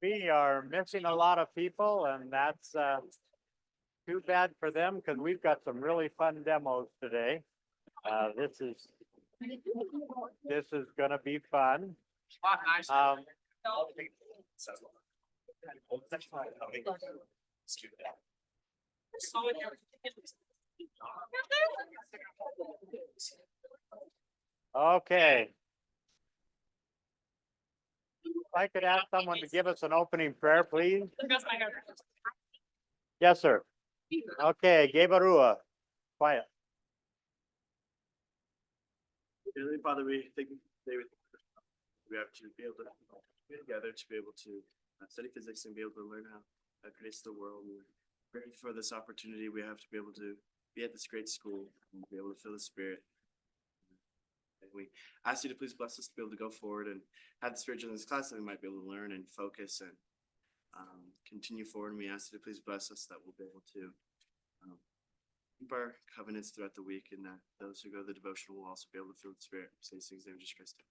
We are missing a lot of people, and that's too bad for them because we've got some really fun demos today. This is going to be fun. Okay. If I could ask someone to give us an opening prayer, please. Yes, sir. Okay, Gebarua. Quiet. Heavenly Father, we thank you today we have to be able to be together to be able to study physics and be able to learn how it creates the world. We're grateful for this opportunity. We have to be able to be at this great school and be able to feel the spirit. And we ask you to please bless us to be able to go forward and have the spirit in this class that we might be able to learn and focus and continue forward. And we ask you to please bless us that we'll be able to keep our covenants throughout the week, and that those who go to the devotional will also be able to feel the spirit. Say these things in Jesus Christ.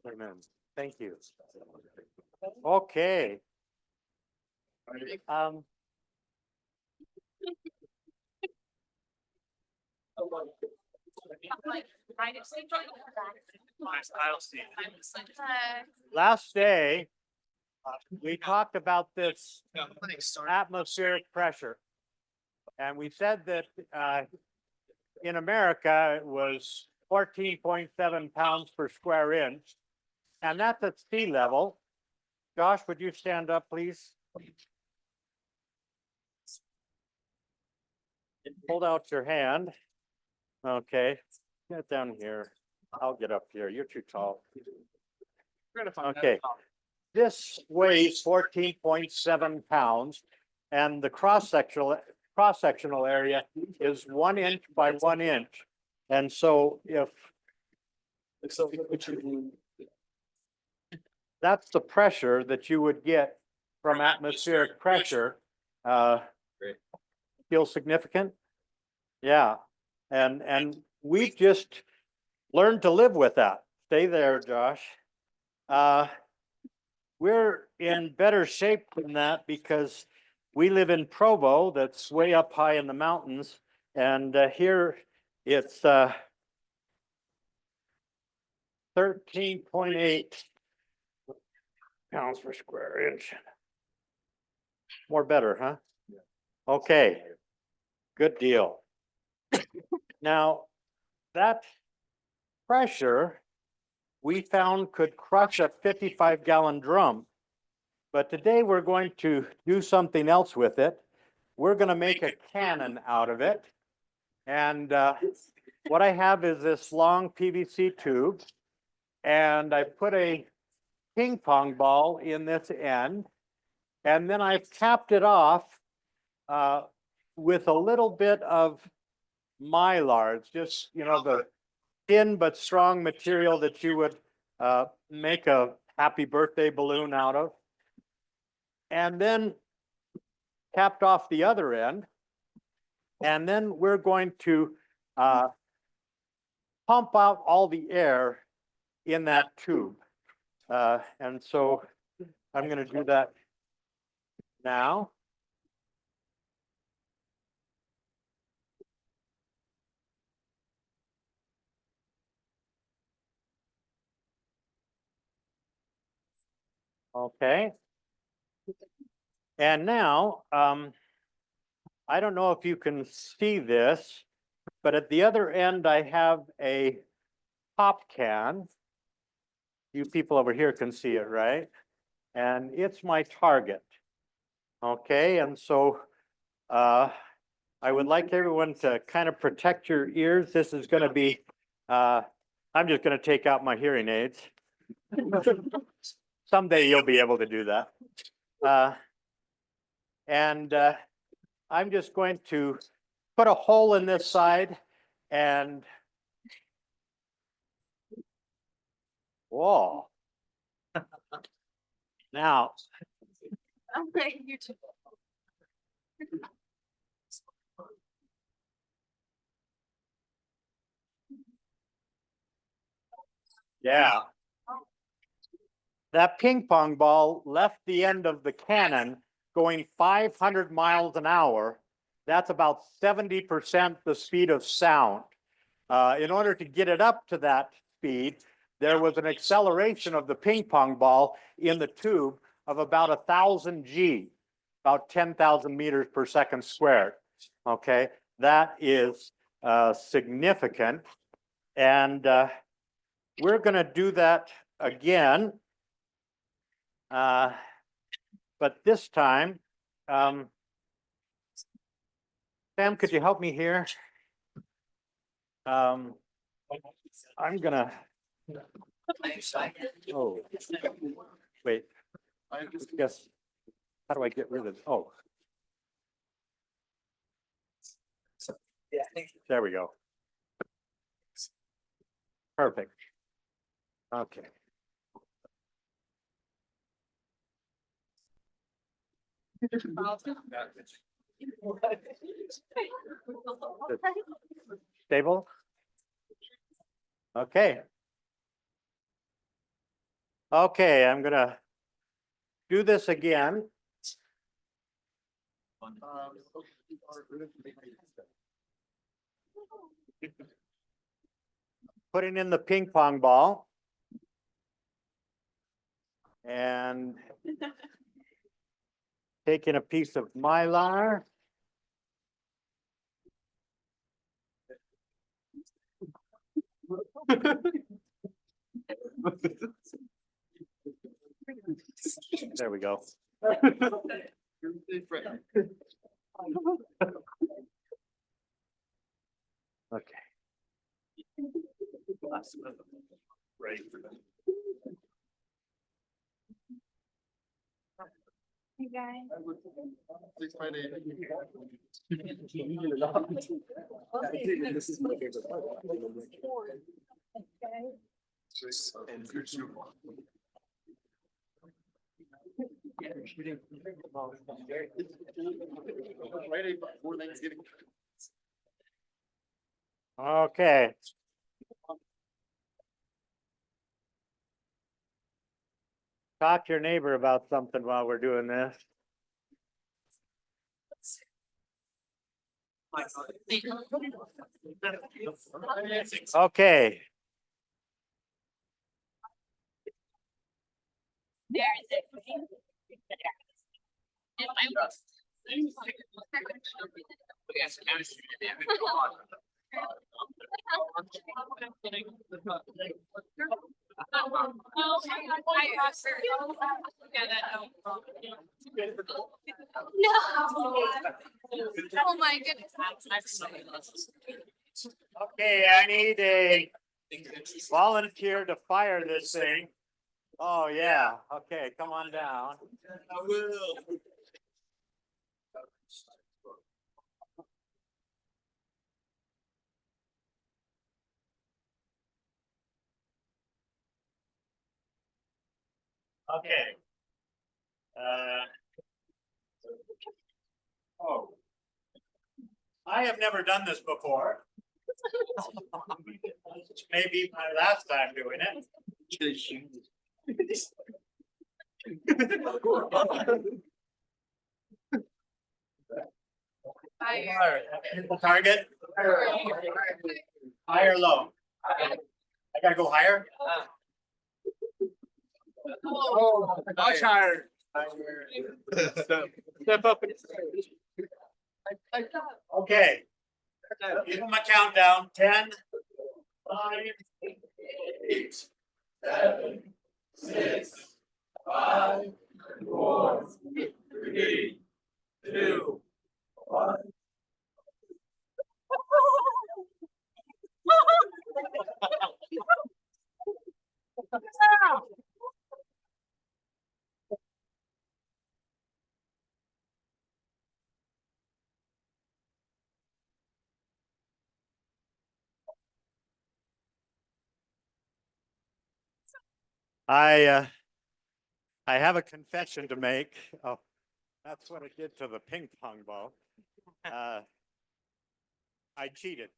Amen. Thank you. Okay. Last day, we talked about this atmospheric pressure. And we said that in America, it was 14.7 pounds per square inch. And that's at sea level. Josh, would you stand up, please? Hold out your hand. Okay, get down here. I'll get up here. You're too tall. Okay, this weighs 14.7 pounds, and the cross-sectional area is 1 inch by 1 inch. And so if that's the pressure that you would get from atmospheric pressure, feel significant? Yeah. And we've just learned to live with that. Stay there, Josh. We're in better shape than that because we live in Provo, that's way up high in the mountains. And here it's 13.8 pounds per square inch. More better, huh? Yeah. Okay. Good deal. Now, that pressure we found could crush a 55-gallon drum. But today we're going to do something else with it. We're going to make a cannon out of it. And what I have is this long PVC tube. And I put a ping pong ball in this end. And then I've capped it off with a little bit of mylar. It's just, you know, the thin but strong material that you would make a happy birthday balloon out of. And then capped off the other end. And then we're going to pump out all the air in that tube. And so I'm going to do that now. Okay. And now, I don't know if you can see this, but at the other end, I have a pop can. You people over here can see it, right? And it's my target. Okay, and so I would like everyone to kind of protect your ears. This is going to be, I'm just going to take out my hearing aids. Someday you'll be able to do that. And I'm just going to put a hole in this side and whoa. Now. Yeah. that ping pong ball left the end of the cannon going 500 miles an hour. That's about 70% the speed of sound. In order to get it up to that speed, there was an acceleration of the ping pong ball in the tube of about 1,000 G, about 10,000 meters per second squared. Okay, that is significant. And we're going to do that again. But this time, Sam, could you help me here? I'm gonna. Oh, wait. I guess. How do I get rid of? Oh. There we go. Perfect. Okay. Stable? Okay. Okay, I'm gonna do this again. Putting in the ping pong ball. And taking a piece of Mylar. There we go. Okay. Right. Hey guys. This is my favorite part. Okay. Talk to your neighbor about something while we're doing this. Okay. Oh my goodness. Okay, I need a volunteer to fire this thing. Oh, yeah. Okay, come on down. I will. Okay. Oh. I have never done this before. Maybe my last time doing it. Target. High or low? I gotta go higher? Oh, much higher. Step up. Okay. Give them a countdown. 10, 9, 8, 7, 6, 5, 4, 3, 2, 1. I have a confession to make. Oh, that's what it did to the ping pong ball. I cheated.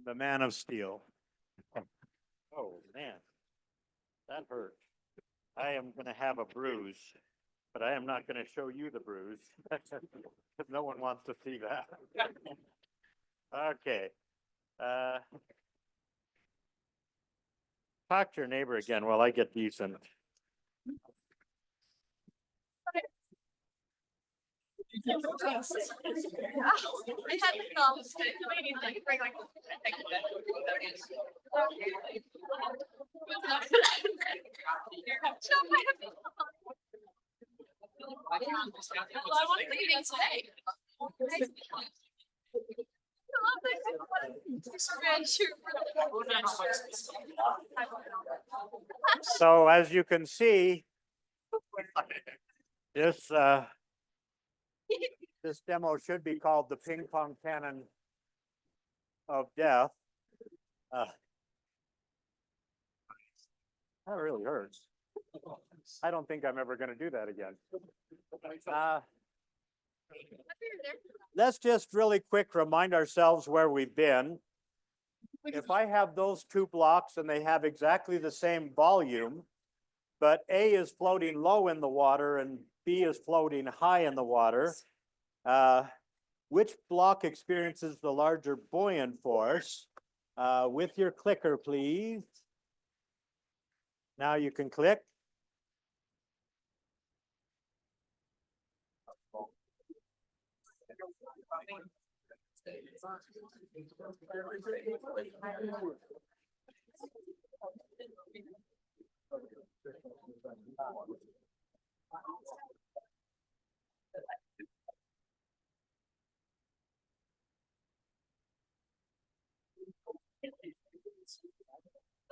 the man of steel. Oh, man, that hurt. I am gonna have a bruise, but I am not gonna show you the bruise. Because no one wants to see that. Okay. Talk to your neighbor again while I get decent. I had the thumbs. Well, I want to eating today. So as you can see, this this demo should be called the ping pong cannon of death. That really hurts. I don't think I'm ever going to do that again. Let's just really quick remind ourselves where we've been. If I have those two blocks and they have exactly the same volume, but A is floating low in the water and B is floating high in the water, which block experiences the larger buoyant force? With your clicker, please. Now you can click.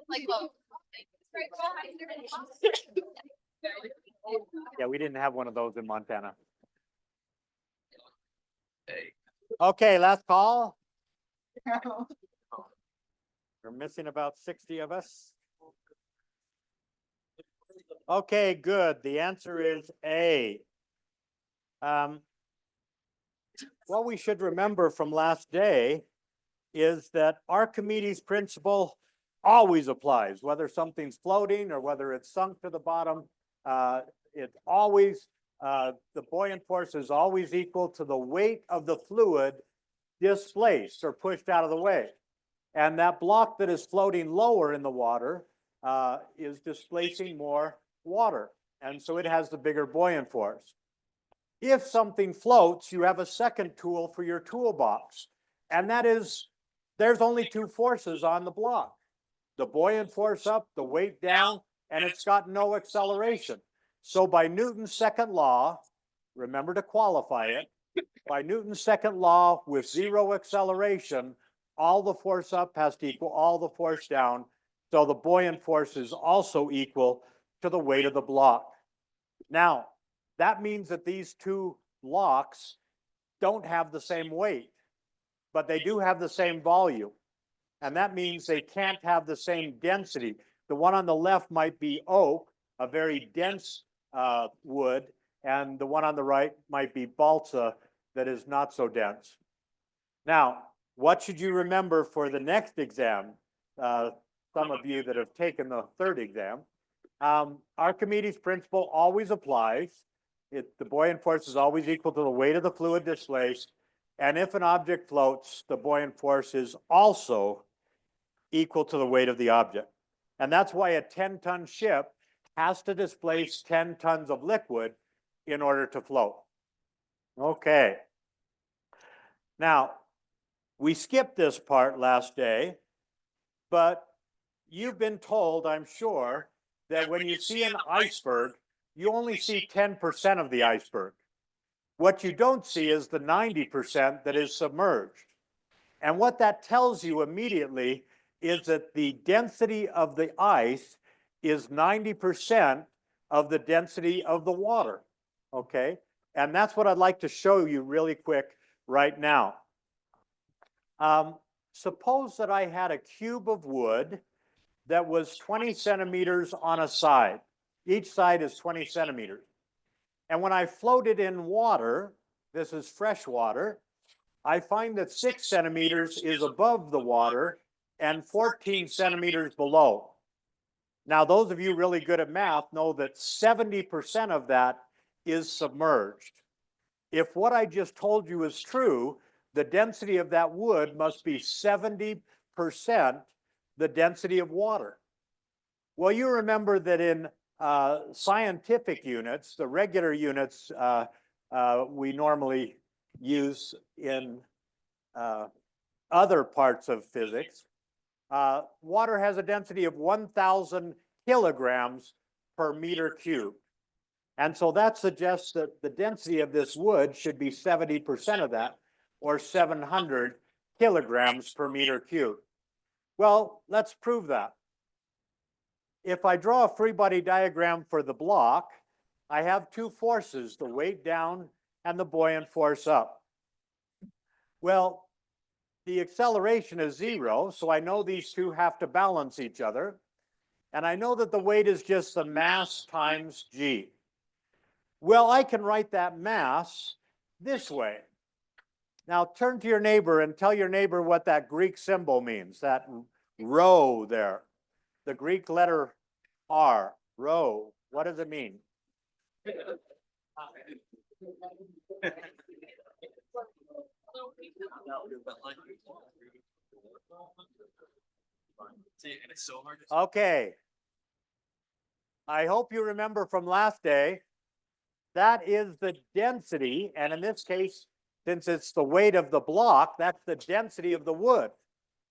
Like, Yeah, we didn't have one of those in Montana. Okay, last call. We're missing about 60 of us. Okay, good. The answer is A. What we should remember from last day is that Archimedes' principle always applies, whether something's floating or whether it's sunk to the bottom. It's always, the buoyant force is always equal to the weight of the fluid displaced or pushed out of the way. And that block that is floating lower in the water is displacing more water. And so it has the bigger buoyant force. If something floats, you have a second tool for your toolbox. And that is, there's only two forces on the block. The buoyant force up, the weight down, and it's got no acceleration. So by Newton's second law, remember to qualify it, by Newton's second law with zero acceleration, all the force up has to equal all the force down. So the buoyant force is also equal to the weight of the block. Now, that means that these two blocks don't have the same weight, but they do have the same volume. And that means they can't have the same density. The one on the left might be oak, a very dense wood, and the one on the right might be balsa that is not so dense. Now, what should you remember for the next exam? Some of you that have taken the third exam. Archimedes' principle always applies. The buoyant force is always equal to the weight of the fluid displaced. And if an object floats, the buoyant force is also equal to the weight of the object. And that's why a 10-ton ship has to displace 10 tons of liquid in order to float. Okay. Now, we skipped this part last day, but you've been told, I'm sure, that when you see an iceberg, you only see 10% of the iceberg. What you don't see is the 90% that is submerged. And what that tells you immediately is that the density of the ice is 90% of the density of the water, okay? And that's what I'd like to show you really quick right now. Suppose that I had a cube of wood that was 20 centimeters on a side. Each side is 20 centimeters. And when I float it in water, this is fresh water, I find that 6 centimeters is above the water and 14 centimeters below. Now, those of you really good at math know that 70% of that is submerged. If what I just told you is true, the density of that wood must be 70% the density of water. Well, you remember that in scientific units, the regular units we normally use in other parts of physics, water has a density of 1,000 kilograms per meter cubed. And so that suggests that the density of this wood should be 70% of that, or 700 kilograms per meter cubed. Well, let's prove that. If I draw a free body diagram for the block, I have two forces, the weight down and the buoyant force up. Well, the acceleration is 0, so I know these two have to balance each other. And I know that the weight is just the mass times g. Well, I can write that mass this way. Now turn to your neighbor and tell your neighbor what that Greek symbol means, that rho there. The Greek letter R, rho. What does it mean? Okay. I hope you remember from last day, that is the density, and in this case, since it's the weight of the block, that's the density of the wood.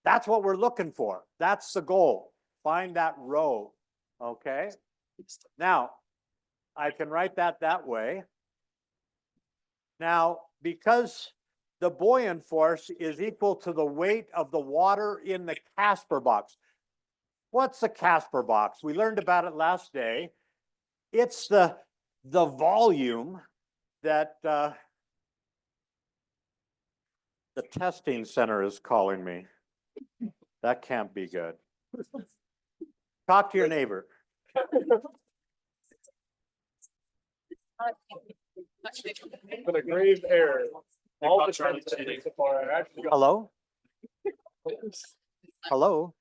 That's what we're looking for. That's the goal. Find that rho, okay? Now, I can write that way. Now, because the buoyant force is equal to the weight of the water in the Casper box. What's the Casper box? We learned about it last day. It's the volume that the testing center is calling me. That can't be good. Talk to your neighbor. Been a grave error. All the time so far, I actually got. Hello? Hello?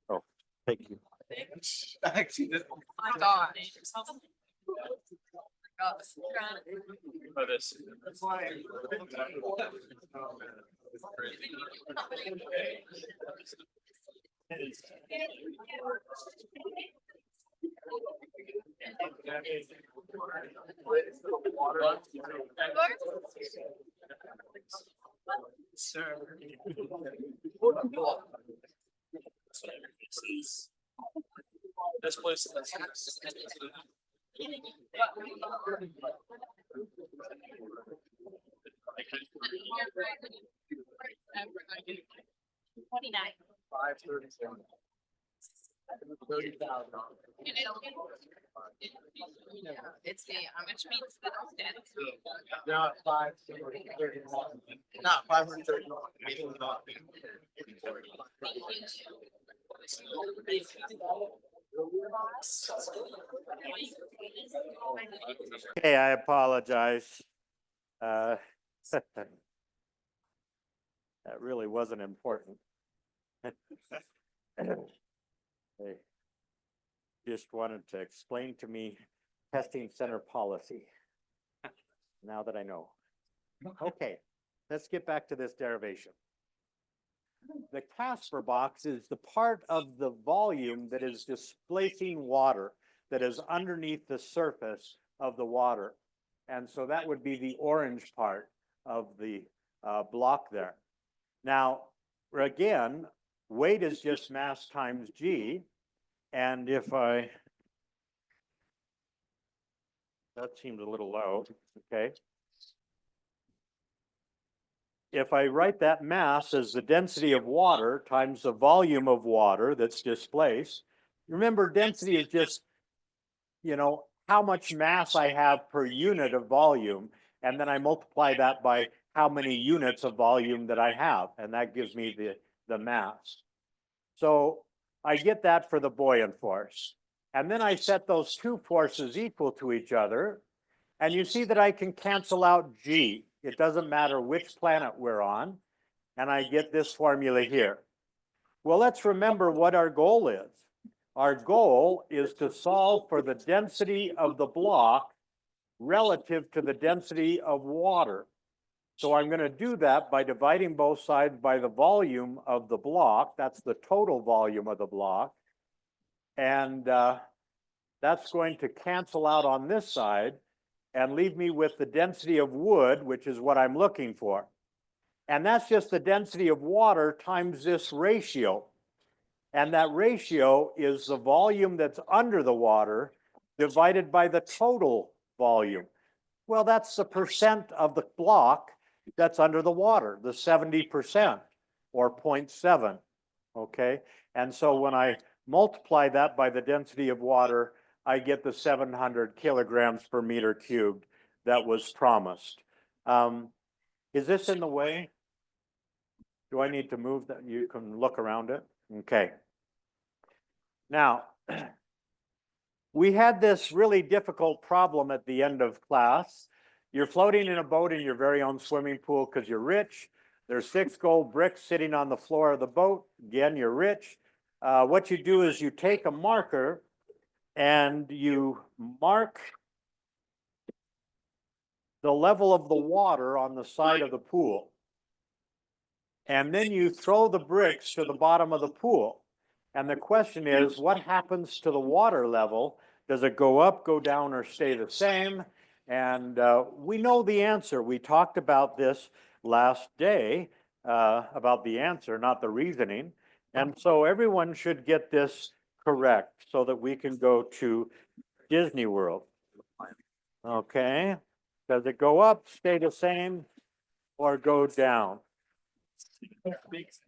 Oh, thank you. Actually, this. Oh my gosh. Oh, this. Sir. This place. $29. 537. It's the how much means the stats. No, 531. Not 531. Okay, I apologize. That really wasn't important. They just wanted to explain to me testing center policy. Now that I know. Okay, let's get back to this derivation. The Casper box is the part of the volume that is displacing water, that is underneath the surface of the water. And so that would be the orange part of the block there. Now, again, weight is just mass times g. And if that seems a little low, okay. If I write that mass as the density of water times the volume of water that's displaced, remember density is just, you know, how much mass I have per unit of volume, and then I multiply that by how many units of volume that I have, and that gives me the mass. So I get that for the buoyant force. And then I set those two forces equal to each other, And you see that I can cancel out G. It doesn't matter which planet we're on. And I get this formula here. Well, let's remember what our goal is. Our goal is to solve for the density of the block relative to the density of water. So I'm going to do that by dividing both sides by the volume of the block. That's the total volume of the block. And that's going to cancel out on this side and leave me with the density of wood, which is what I'm looking for. And that's just the density of water times this ratio. And that ratio is the volume that's under the water divided by the total volume. Well, that's the percent of the block that's under the water, the 70% or 0.7, okay? And so when I multiply that by the density of water, I get the 700 kilograms per meter cubed that was promised. Is this in the way? Do I need to move that? You can look around it. Okay. Now, we had this really difficult problem at the end of class. You're floating in a boat in your very own swimming pool because you're rich. There's 6 gold bricks sitting on the floor of the boat. Again, you're rich. What you do is you take a marker and you mark the level of the water on the side of the pool. And then you throw the bricks to the bottom of the pool. And the question is, what happens to the water level? Does it go up, go down, or stay the same? And we know the answer. We talked about this last day, about the answer, not the reasoning. And so everyone should get this correct so that we can go to Disney World. Okay. Does it go up, stay the same, or go down? I think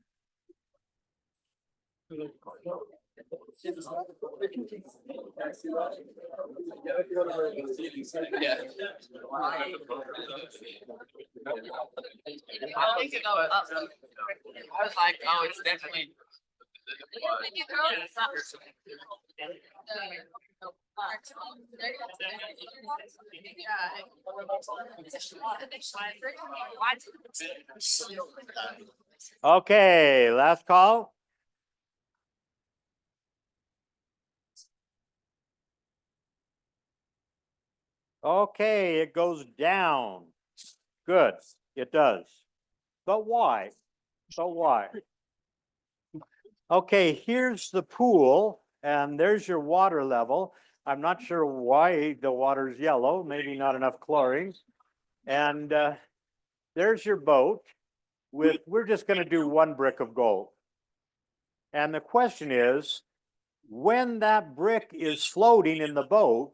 it goes up. I was like, oh, it's definitely. Okay, last call. Okay, it goes down. Good, it does. But why? So why? Okay, here's the pool, and there's your water level. I'm not sure why the water's yellow, maybe not enough chlorine. And there's your boat with, we're just going to do 1 brick of gold. And the question is, when that brick is floating in the boat,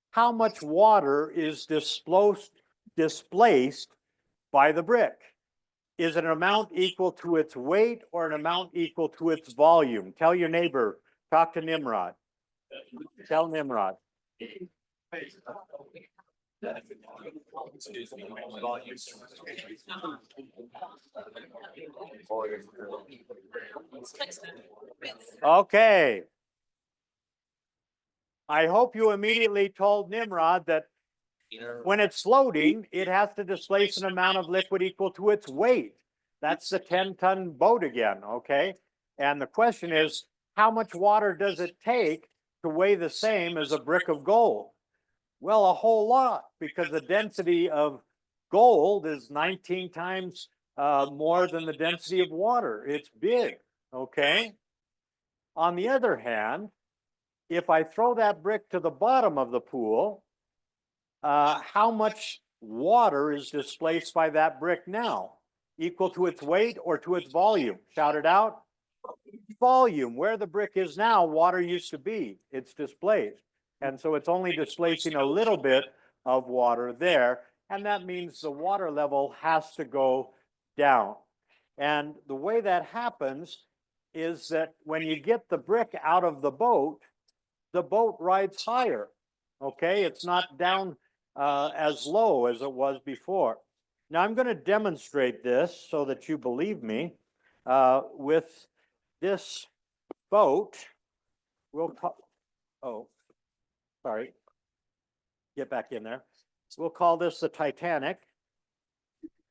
how much water is displaced by the brick? Is it an amount equal to its weight or an amount equal to its volume? Tell your neighbor, talk to Nimrod. Tell Nimrod. Okay. I hope you immediately told Nimrod that when it's floating, it has to displace an amount of liquid equal to its weight. That's the 10-ton boat again, okay? And the question is, how much water does it take to weigh the same as a brick of gold? Well, a whole lot, because the density of gold is 19 times more than the density of water. It's big, okay? On the other hand, if I throw that brick to the bottom of the pool, how much water is displaced by that brick now? Equal to its weight or to its volume? Shout it out. Volume. Where the brick is now, water used to be. It's displaced. And so it's only displacing a little bit of water there. And that means the water level has to go down. And the way that happens is that when you get the brick out of the boat rides higher. Okay, it's not down as low as it was before. Now I'm going to demonstrate this so that you believe me with this boat. We'll oh, sorry. Get back in there. we'll call this the Titanic.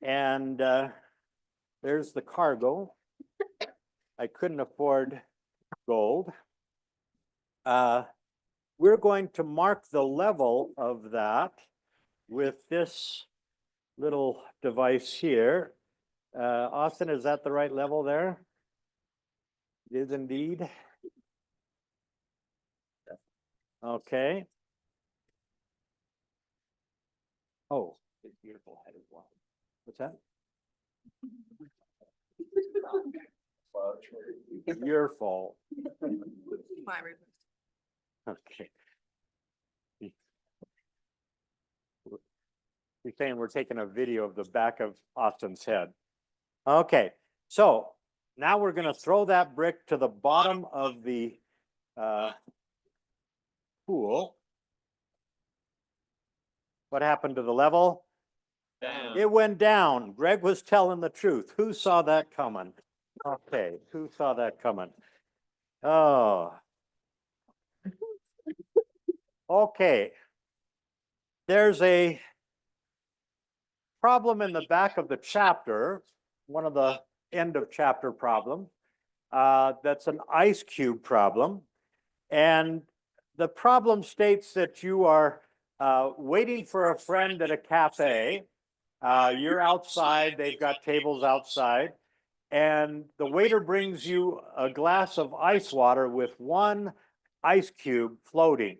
And there's the cargo. I couldn't afford gold. We're going to mark the level of that with this little device here. Austin, is that the right level there? It is indeed. Okay. Oh, it's beautiful headed one. What's that? Your fault. Okay. You're saying we're taking a video of the back of Austin's head. Okay, so now we're gonna throw that brick to the bottom of the pool. What happened to the level? Down. It went down. Greg was telling the truth. Who saw that coming? Okay, who saw that coming? Oh. Okay. There's a problem in the back of the chapter, one of the end of chapter problem. That's an ice cube problem. And the problem states that you are waiting for a friend at a cafe. You're outside, they've got tables outside, and the waiter brings you a glass of ice water with one ice cube floating.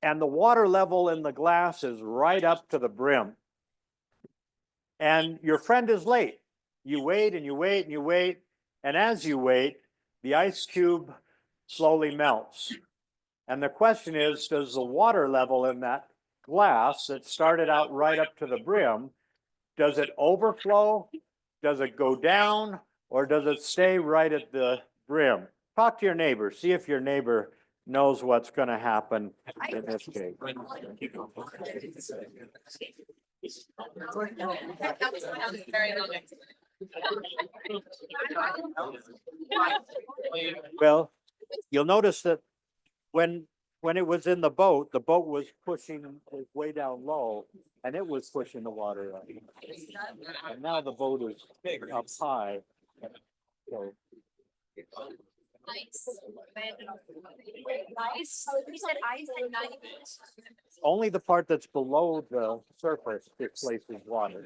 And the water level in the glass is right up to the brim. And your friend is late. You wait and you wait and you wait. And as you wait, the ice cube slowly melts. And the question is, does the water level in that glass that started out right up to the brim, does it overflow? Does it go down? Or does it stay right at the brim? Talk to your neighbor. See if your neighbor knows what's going to happen in this case. Well, you'll notice that when it was in the boat was pushing way down low, and it was pushing the water up. And now the boat is up high. So Ice. Ice. You said ice at 90 minutes. only the part that's below the surface displaces water.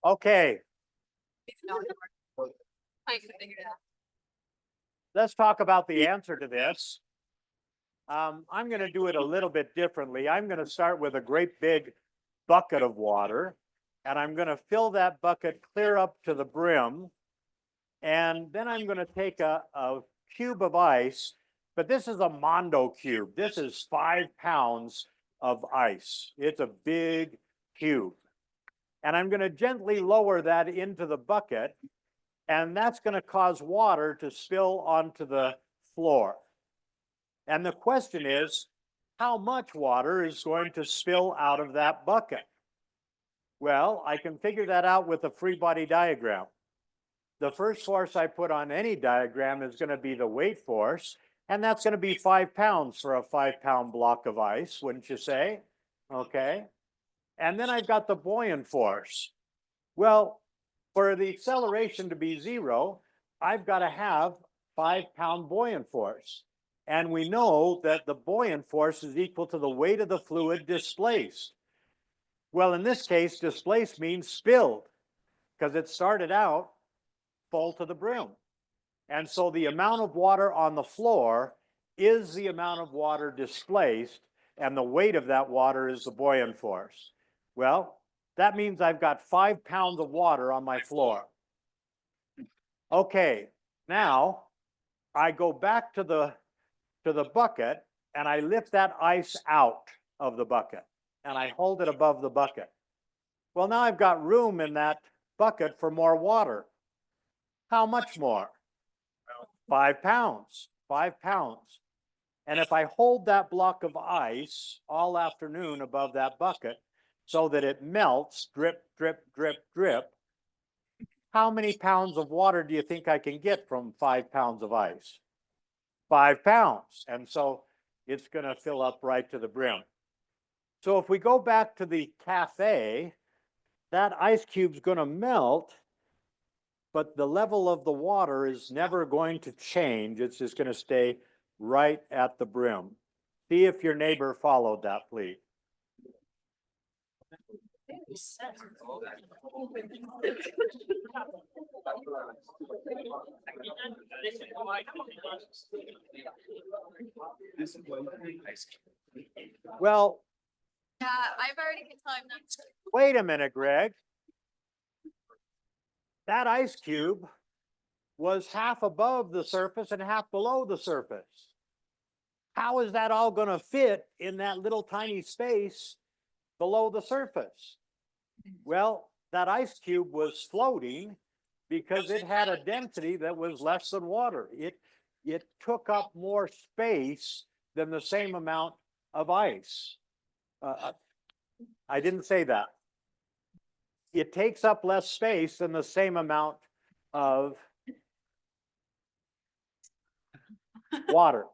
Okay, I can figure it out. let's talk about the answer to this. I'm going to do it a little bit differently. I'm going to start with a great big bucket of water, and I'm going to fill that bucket clear up to the brim. And then I'm going to take a cube of ice, but this is a Mondo cube. This is 5 pounds of ice. It's a big cube. And I'm going to gently lower that into the bucket, and that's going to cause water to spill onto the floor. And the question is, how much water is going to spill out of that bucket? Well, I can figure that out with a free body diagram. The first force I put on any diagram is going to be the weight force, and that's going to be 5 pounds for a 5-pound block of ice, wouldn't you say? Okay. And then I've got the buoyant force. Well, for the acceleration to be 0, I've got to have 5-pound buoyant force. And we know that the buoyant force is equal to the weight of the fluid displaced. Well, in this case, displaced means spilled, because it started out full to the brim. And so the amount of water on the floor is the amount of water displaced, and the weight of that water is the buoyant force. Well, that means I've got 5 pounds of water on my floor. Okay, now I go back to the bucket and I lift that ice out of the bucket and I hold it above the bucket. Well, now I've got room in that bucket for more water. How much more? 5 pounds, 5 pounds. And if I hold that block of ice all afternoon above that bucket so that it melts, drip, drip, drip, drip, how many pounds of water do you think I can get from 5 pounds of ice? 5 pounds. And so it's gonna fill up right to the brim. So if we go back to the cafe, that ice cube's gonna melt, but the level of the water is never going to change. It's just gonna stay right at the brim. See if your neighbor followed that, please. Well, Yeah, I've already can tell I'm not. wait a minute, Greg. That ice cube was half above the surface and half below the surface. How is that all gonna fit in that little tiny space below the surface? Well, that ice cube was floating because it had a density that was less than water. It took up more space than the same amount of ice. I didn't say that. It takes up less space than the same amount of water.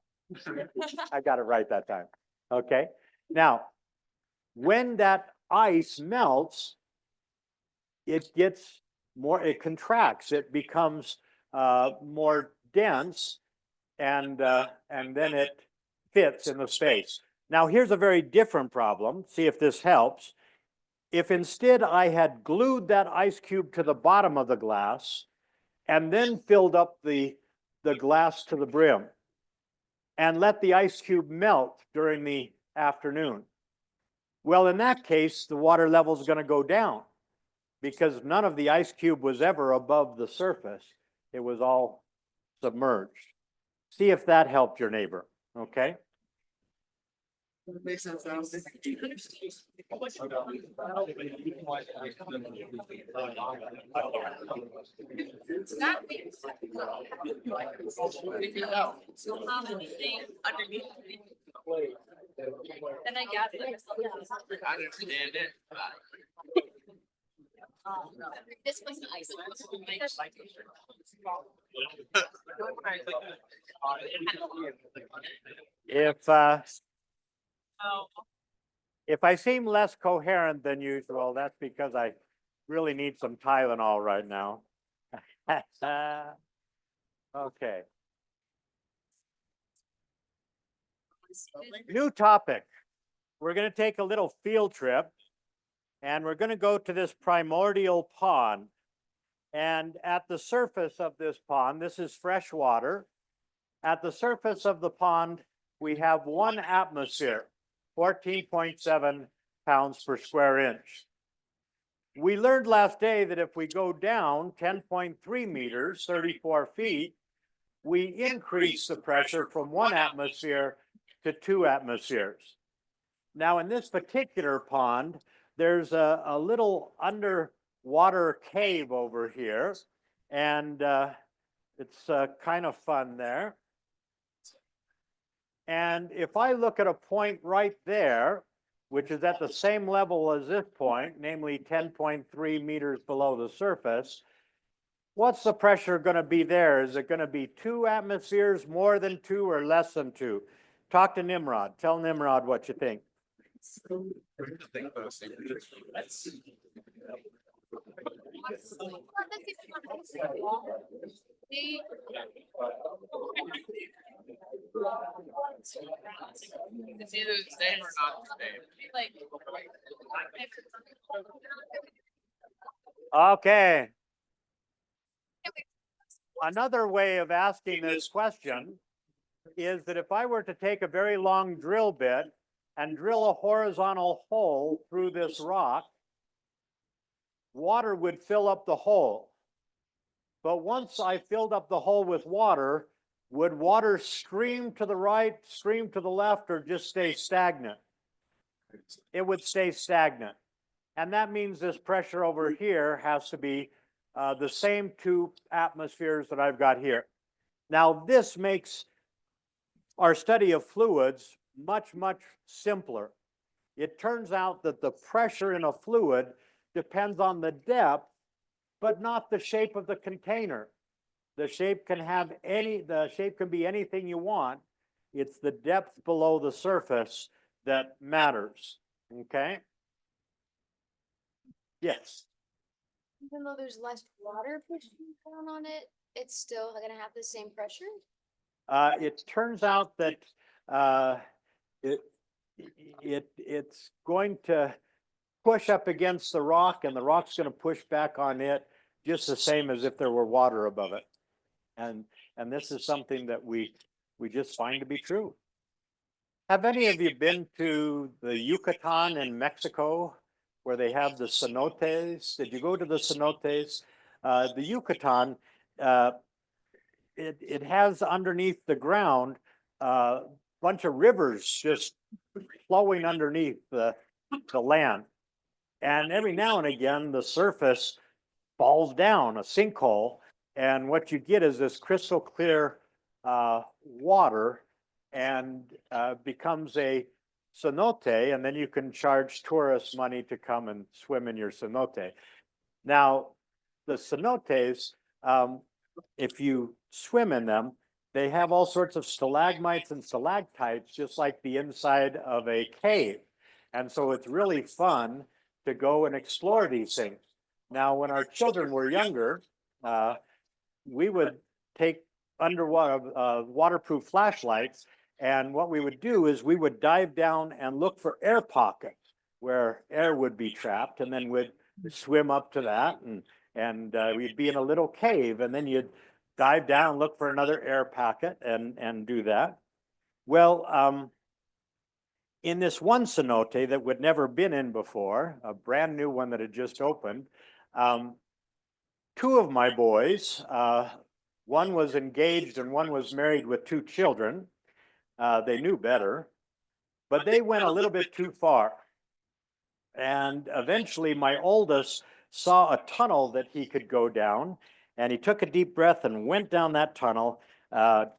I got it right that time. Okay. Now, when that ice melts, it gets more, it contracts, it becomes more dense, and then it fits in the space. Now, here's a very different problem. See if this helps. If instead I had glued that ice cube to the bottom of the glass and then filled up the glass to the brim and let the ice cube melt during the afternoon, well, in that case, the water level is going to go down because none of the ice cube was ever above the surface. It was all submerged. See if that helped your neighbor, okay? Makes sense now. Then I guess there's something else. I understand it, but. This was nice. If I seem less coherent than usual, that's because I really need some Tylenol right now. Okay. New topic. We're going to take a little field trip and we're going to go to this primordial pond. And at the surface of this pond, this is fresh water. At the surface of the pond, we have 1 atmosphere, 14.7 pounds per square inch. We learned last day that if we go down 10.3 meters, 34 feet, we increase the pressure from 1 atmosphere to 2 atmospheres. Now, in this particular pond, there's a little underwater cave over here, and it's kind of fun there. And if I look at a point right there, which is at the same level as this point, namely 10.3 meters below the surface, what's the pressure going to be there? Is it going to be 2 atmospheres, more than 2, or less than 2? Talk to Nimrod. Tell Nimrod what you think. It's either the same or not the same. Like. Okay. Another way of asking this question is that if I were to take a very long drill bit and drill a horizontal hole through this rock, water would fill up the hole. But once I filled up the hole with water, would water stream to the right, stream to the left, or just stay stagnant? It would stay stagnant. And that means this pressure over here has to be the same 2 atmospheres that I've got here. Now, this makes our study of fluids much, much simpler. It turns out that the pressure in a fluid depends on the depth, but not the shape of the container. The shape can be anything you want. It's the depth below the surface that matters, okay? Yes. Even though there's less water pushing down on it, it's still gonna have the same pressure? It turns out that it it's going to push up against the rock, and the rock's going to push back on it just the same as if there were water above it. And this is something that we just find to be true. Have any of you been to the Yucatan in Mexico, where they have the cenotes? Did you go to the cenotes? The Yucatan, it has underneath the ground a bunch of rivers just flowing underneath the land. And every now and again, the surface falls down, a sinkhole, and what you get is this crystal clear water, and becomes a cenote, and then you can charge tourists money to come and swim in your cenote. Now, the cenotes, if you swim in them, they have all sorts of stalagmites and stalactites, just like the inside of a cave. And so it's really fun to go and explore these things. Now, when our children were younger, we would take underwater waterproof flashlights, and what we would do is we would dive down and look for air pockets where air would be trapped, and then we'd swim up to that, and we'd be in a little cave, and then you'd dive down, look for another air pocket, and do that. Well, in this one cenote that we'd never been in before, a brand new one that had just opened, two of my boys, one was engaged and one was married with two children. They knew better, but they went a little bit too far. And eventually my oldest saw a tunnel that he could go down, and he took a deep breath and went down that tunnel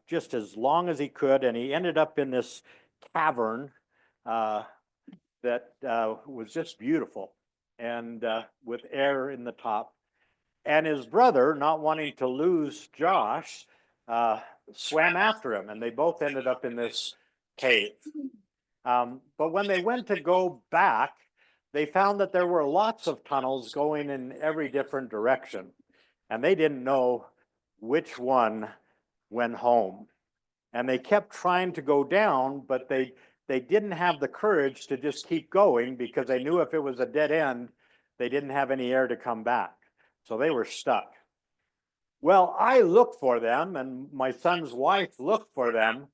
just as long as he could, and he ended up in this cavern that was just beautiful, and with air in the top. And his brother, not wanting to lose Josh, swam after him, and they both ended up in this cave. But when they went to go back, they found that there were lots of tunnels going in every different direction, and they didn't know which one went home. And they kept trying to go down, but they didn't have the courage to just keep going, because they knew if it was a dead end, they didn't have any air to come back. So they were stuck. Well, I looked for them, and my son's wife looked for them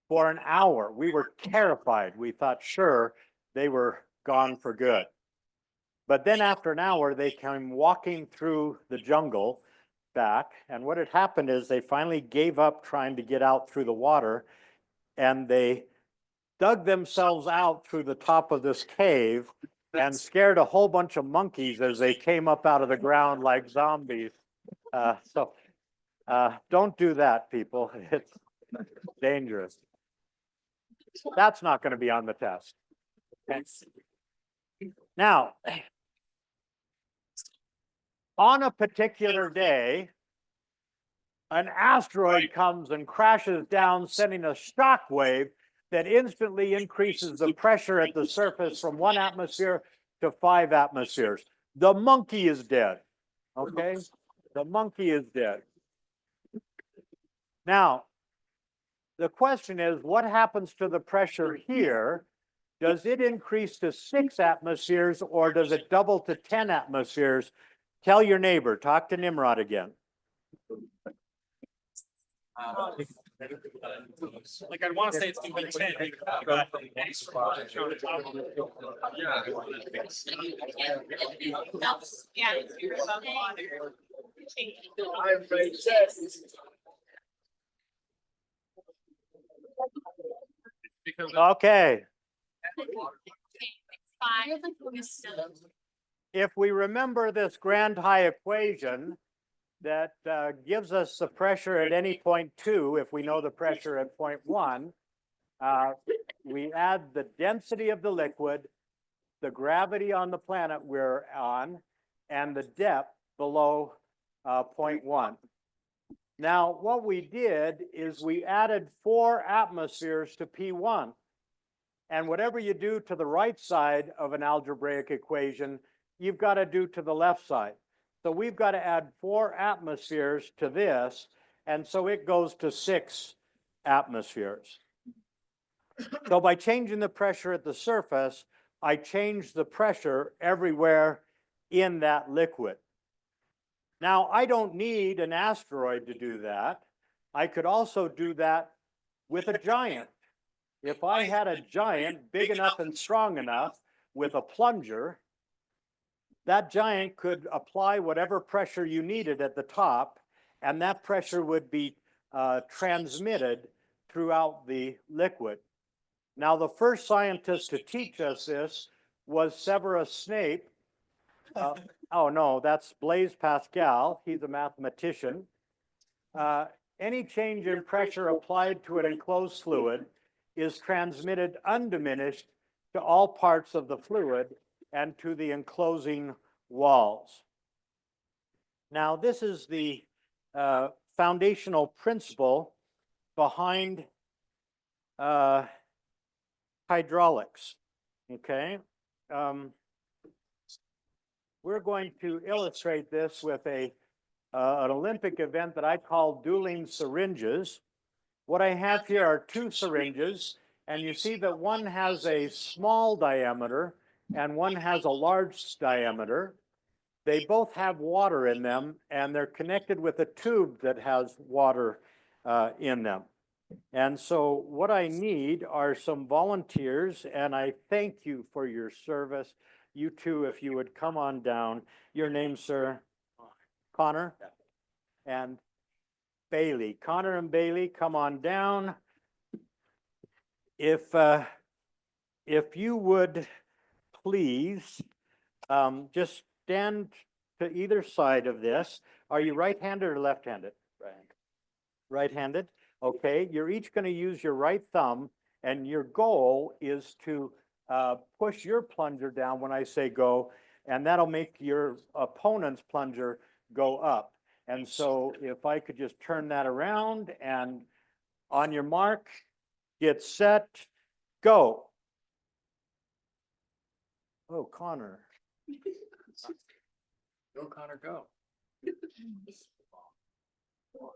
for an hour. We were terrified. We thought, sure, they were gone for good. But then after an hour, they came walking through the jungle back. And what had happened is they finally gave up trying to get out through the water, and they dug themselves out through the top of this cave and scared a whole bunch of monkeys as they came up out of the ground like zombies. So don't do that, people. It's dangerous. That's not going to be on the test. Okay. Now, on a particular day, an asteroid comes and crashes down, sending a shock wave that instantly increases the pressure at the surface from 1 atmosphere to 5 atmospheres. The monkey is dead. Okay? The monkey is dead. Now, the question is, what happens to the pressure here? Does it increase to 6 atmospheres, or does it double to 10 atmospheres? Tell your neighbor, talk to Nimrod again. Like, I want to say it's 210. Okay. Fine. If we remember this grand high equation that gives us the pressure at any point 2, if we know the pressure at point 1, we add the density of the liquid, the gravity on the planet we're on, and the depth below point 1. Now, what we did is we added 4 atmospheres to P1. And whatever you do to the right side of an algebraic equation, you've got to do to the left side. So we've got to add 4 atmospheres to this, and so it goes to 6 atmospheres. So by changing the pressure at the surface, I change the pressure everywhere in that liquid. Now, I don't need an asteroid to do that. I could also do that with a giant. If I had a giant big enough and strong enough with a plunger, that giant could apply whatever pressure you needed at the top, and that pressure would be transmitted throughout the liquid. Now, the first scientist to teach us this was Severus Snape. Oh no, that's Blaise Pascal. He's a mathematician. Any change in pressure applied to an enclosed fluid is transmitted undiminished to all parts of the fluid and to the enclosing walls. Now, this is the foundational principle behind hydraulics, okay? We're going to illustrate this with an Olympic event that I call dueling syringes. What I have here are 2 syringes, and you see that one has a small diameter and one has a large diameter. They both have water in them, and they're connected with a tube that has water in them. And so what I need are some volunteers, and I thank you for your service. You two, if you would come on down. Your name, sir? Connor? And Bailey. Connor and Bailey, come on down. If you would please just stand to either side of this. Are you right-handed or left-handed? Right-handed. Right-handed? Okay, you're each going to use your right thumb, and your goal is to push your plunger down when I say go, and that'll make your opponent's plunger go up. And so if I could just turn that around, and on your mark, get set, go. Oh, Connor. Go, Connor, go.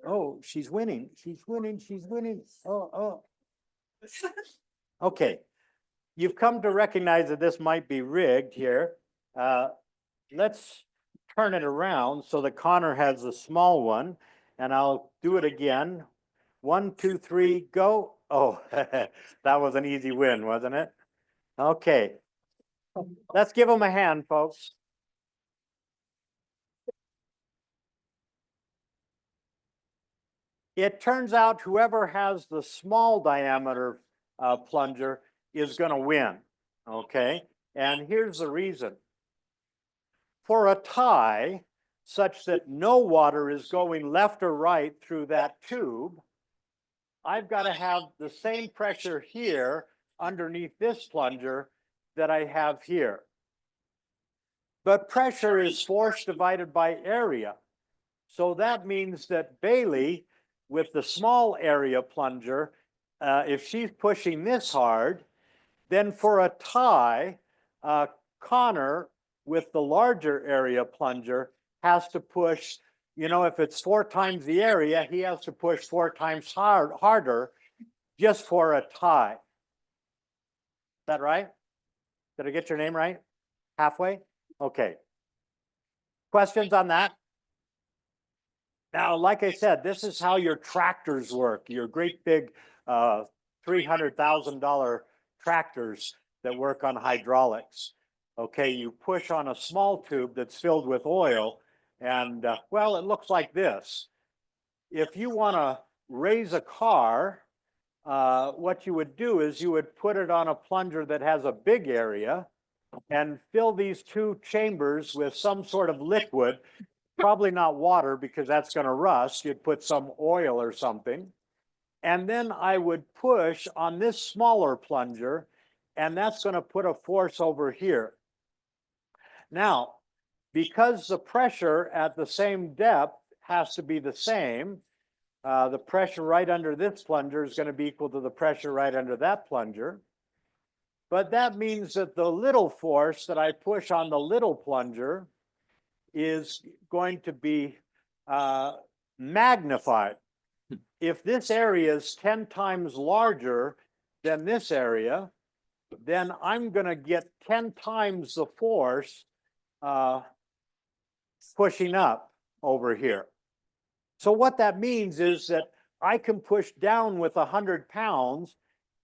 Oh, she's winning. She's winning. She's winning. Oh. Okay. You've come to recognize that this might be rigged here. Let's turn it around so that Connor has the small one, and I'll do it again. 1, 2, 3, go. Oh, that was an easy win, wasn't it? Okay. Let's give them a hand, folks. It turns out whoever has the small diameter plunger is going to win, okay? And here's the reason. For a tie, such that no water is going left or right through that tube, I've got to have the same pressure here underneath this plunger that I have here. But pressure is force divided by area. So that means that Bailey, with the small area plunger, if she's pushing this hard, then for a tie, Connor, with the larger area plunger, has to push, you know, if it's 4 times the area, he has to push 4 times harder just for a tie. Is that right? Did I get your name right? Halfway? Okay. Questions on that? Now, like I said, this is how your tractors work, your great big $300,000 tractors that work on hydraulics. Okay, you push on a small tube that's filled with oil, and well, it looks like this. If you want to raise a car, what you would do is you would put it on a plunger that has a big area and fill these 2 chambers with some sort of liquid, probably not water because that's going to rust. You'd put some oil or something. And then I would push on this smaller plunger, and that's going to put a force over here. Now, because the pressure at the same depth has to be the same, the pressure right under this plunger is going to be equal to the pressure right under that plunger. But that means that the little force that I push on the little plunger is going to be magnified. If this area is 10 times larger than this area, then I'm going to get 10 times the force pushing up over here. So what that means is that I can push down with 100 pounds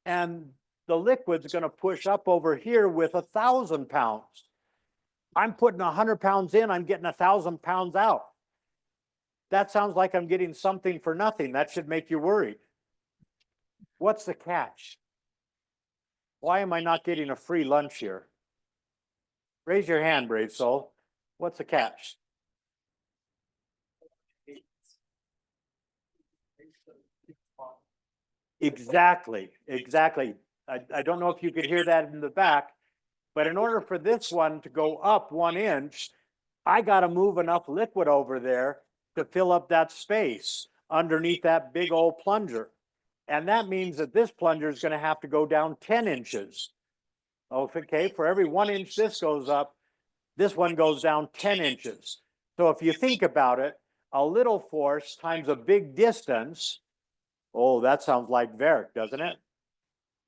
and the liquid's going to push up over here with 1,000 pounds. I'm putting 100 pounds in, I'm getting 1,000 pounds out. That sounds like I'm getting something for nothing. That should make you worried. What's the catch? Why am I not getting a free lunch here? Raise your hand, brave soul. What's the catch? Exactly, exactly. I don't know if you could hear that in the back, but in order for this one to go up 1 inch, I got to move enough liquid over there to fill up that space underneath that big old plunger. And that means that this plunger is going to have to go down 10 inches. Okay, for every 1 inch this goes up, this one goes down 10 inches. So if you think about it, a little force times a big distance, oh, that sounds like Verk, doesn't it?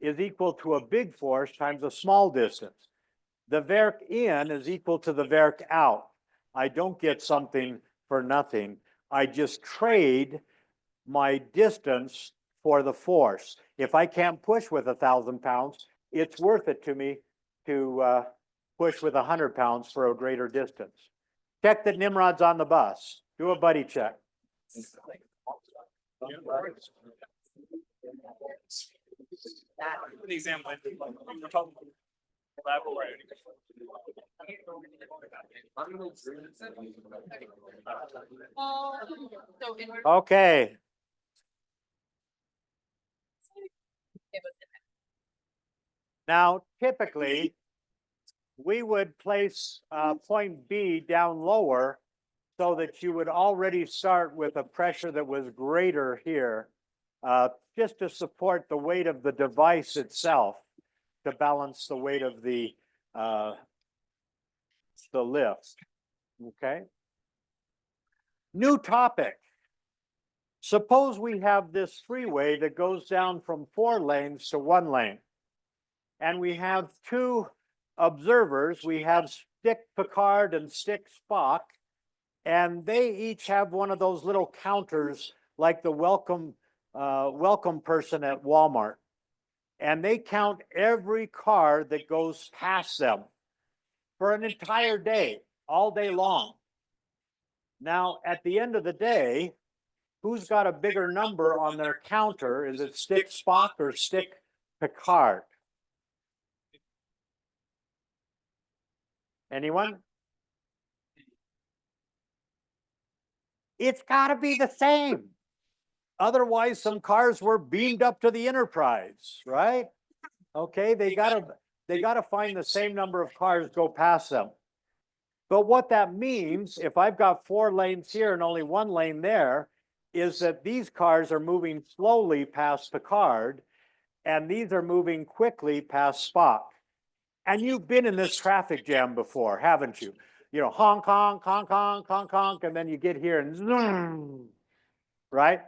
Is equal to a big force times a small distance. The Verk in is equal to the Verk out. I don't get something for nothing. I just trade my distance for the force. If I can't push with 1,000 pounds, it's worth it to me to push with 100 pounds for a greater distance. Check that Nimrod's on the bus. Do a buddy check. An example. Elaborate. So in order. Okay. Now, typically, we would place point B down lower so that you would already start with a pressure that was greater here, just to support the weight of the device itself, to balance the weight of the lift. Okay. New topic. Suppose we have this freeway that goes down from 4 lanes to 1 lane. And we have 2 observers. We have Stick Picard and Stick Spock. And they each have one of those little counters like the welcome person at Walmart. And they count every car that goes past them for an entire day, all day long. Now, at the end of the day, who's got a bigger number on their counter? Is it Stick Spock or Stick Picard? Anyone? It's got to be the same. Otherwise, some cars were beamed up to the Enterprise, right? Okay, they gotta find the same number of cars go past them. But what that means, if I've got 4 lanes here and only 1 lane there, is that these cars are moving slowly past Picard, and these are moving quickly past Spock. And you've been in this traffic jam before, haven't you? You know, honk, honk, honk, honk, honk, honk, and then you get here and zoom, right?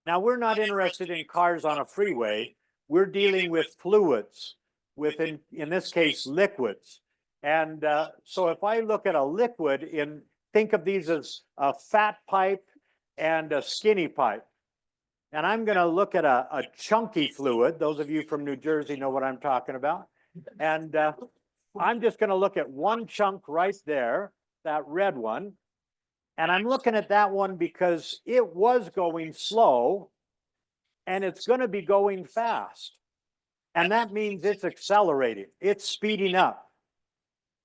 Now, we're not interested in cars on a freeway. We're dealing with fluids, with, in this case, liquids. And so if I look at a liquid, think of these as a fat pipe and a skinny pipe. And I'm going to look at a chunky fluid. Those of you from New Jersey know what I'm talking about. And I'm just going to look at one chunk right there, that red one. And I'm looking at that one because it was going slow and it's going to be going fast. And that means it's accelerating, it's speeding up.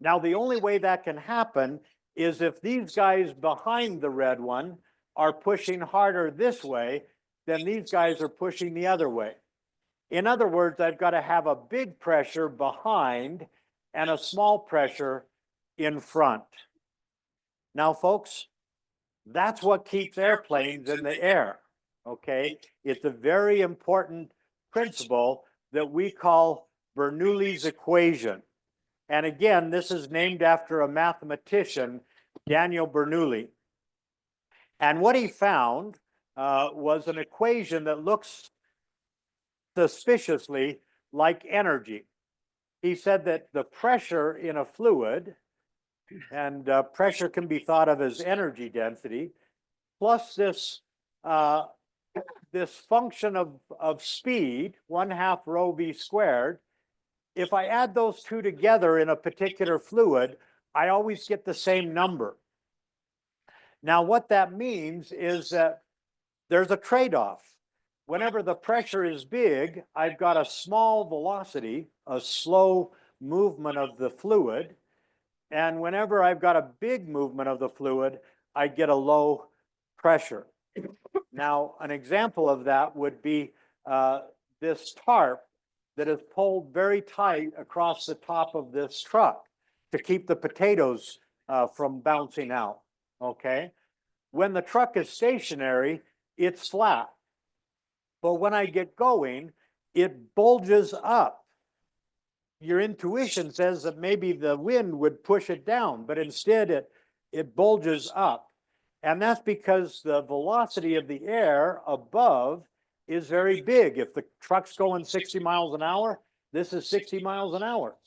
Now, the only way that can happen is if these guys behind the red one are pushing harder this way, then these guys are pushing the other way. In other words, I've got to have a big pressure behind and a small pressure in front. Now, folks, That's what keeps airplanes in the air, okay? It's a very important principle that we call Bernoulli's equation. And again, this is named after a mathematician, Daniel Bernoulli. And what he found was an equation that looks suspiciously like energy. He said that the pressure in a fluid, and pressure can be thought of as energy density, plus this function of speed, 1/2 rho v squared. If I add those two together in a particular fluid, I always get the same number. Now, what that means is that there's a trade-off. Whenever the pressure is big, I've got a small velocity, a slow movement of the fluid. And whenever I've got a big movement of the fluid, I get a low pressure. Now, an example of that would be this tarp that is pulled very tight across the top of this truck to keep the potatoes from bouncing out, okay? When the truck is stationary, it's flat. But when I get going, it bulges up. Your intuition says that maybe the wind would push it down, but instead it bulges up. And that's because the velocity of the air above is very big. If the truck's going 60 miles an hour, this is 60 miles an hour.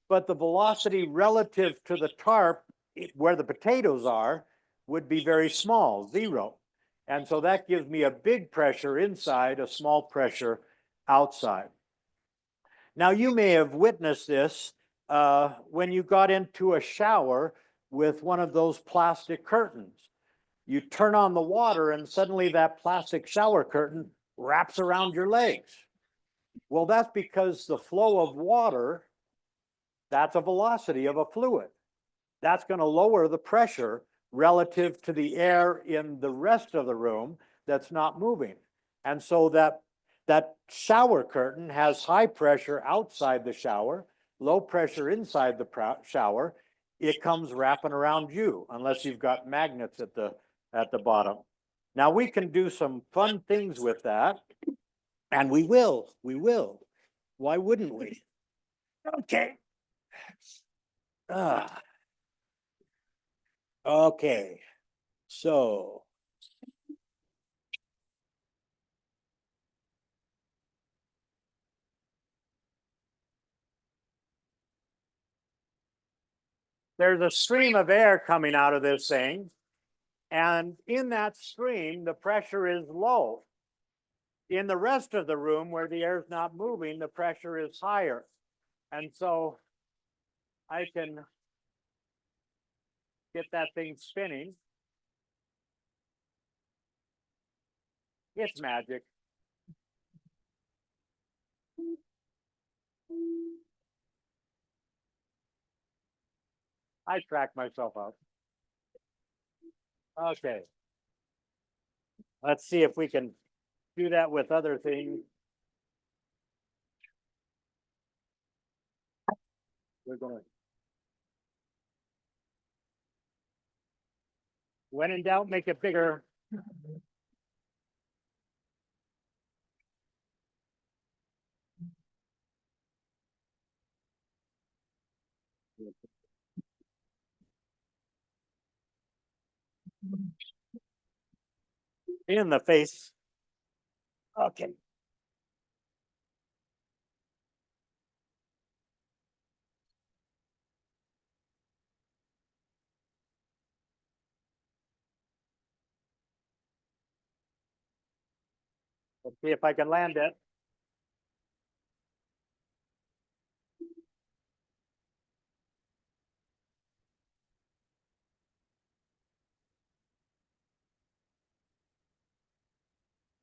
But the velocity relative to the tarp, where the potatoes are, would be very small, 0. And so that gives me a big pressure inside, a small pressure outside. Now, you may have witnessed this when you got into a shower with one of those plastic curtains. You turn on the water and suddenly that plastic shower curtain wraps around your legs. Well, that's because the flow of water, that's a velocity of a fluid. That's going to lower the pressure relative to the air in the rest of the room that's not moving. And so that shower curtain has high pressure outside the shower, low pressure inside the shower. It comes wrapping around you unless you've got magnets at the bottom. Now we can do some fun things with that, and we will. Why wouldn't we? Okay. Okay. So there's a stream of air coming out of this thing, and in that stream, the pressure is low. In the rest of the room where the air is not moving, the pressure is higher. And so I can get that thing spinning. It's magic. I track myself out. Okay. Let's see if we can do that with other things. We're going to. When in doubt, make it bigger. In the face. Okay. Let's see if I can land it.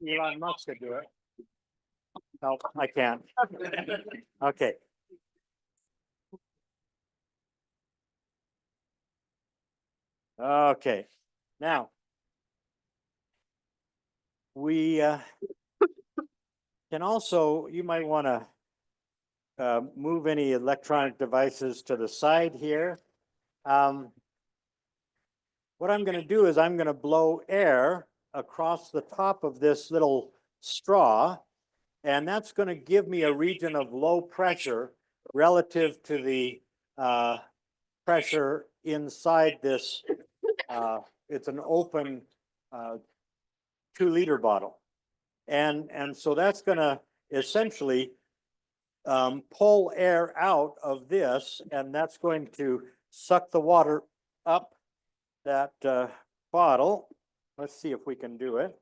Elon Musk could do it. No, I can't. Okay. Okay. Now, we can also, you might want to move any electronic devices to the side here. what I'm gonna do is I'm gonna blow air across the top of this little straw. And that's gonna give me a region of low pressure relative to the pressure inside this. It's an open 2 liter bottle. And so that's gonna essentially pull air out of this, and that's going to suck the water up that bottle. Let's see if we can do it.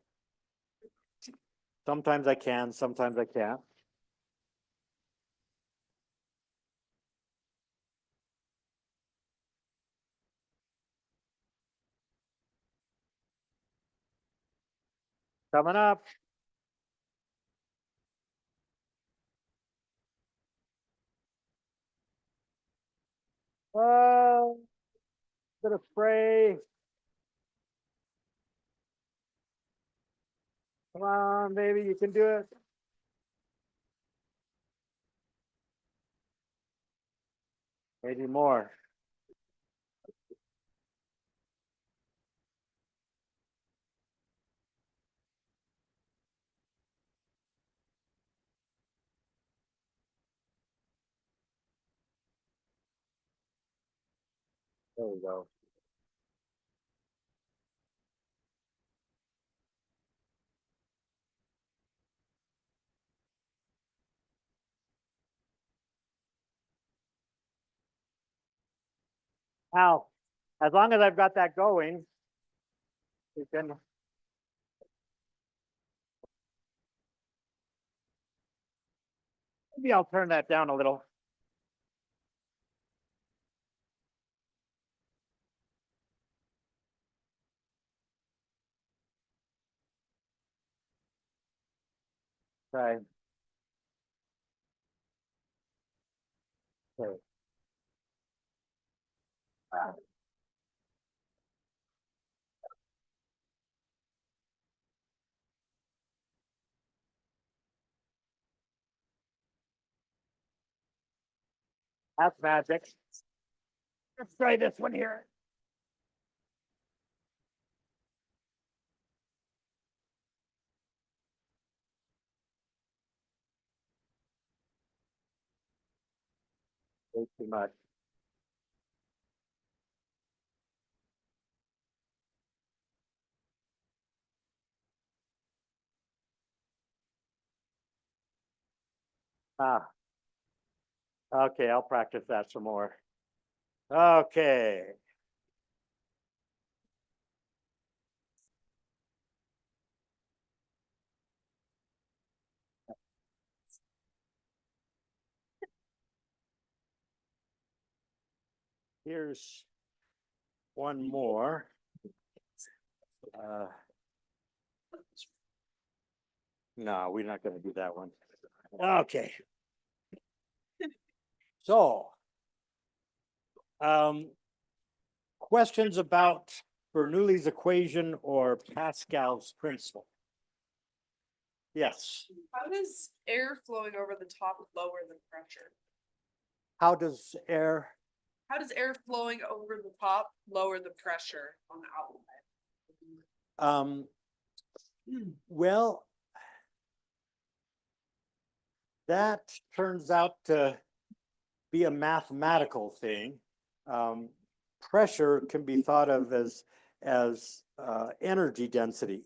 Sometimes I can, sometimes I can't. Coming up. Bit of spray. Come on, baby, you can do it. Maybe more. There we go. Now, as long as I've got that going, we can. Maybe I'll turn that down a little. Right. Okay. That's magic. Let's try this one here. Way too much. Ah. Okay, I'll practice that some more. Okay. Here's one more. No, we're not gonna do that one. Okay. So, questions about Bernoulli's equation or Pascal's principle? Yes. How does air flowing over the top lower the pressure? How does air, How does air flowing over the top lower the pressure on the outlet? well, that turns out to be a mathematical thing. Pressure can be thought of as energy density.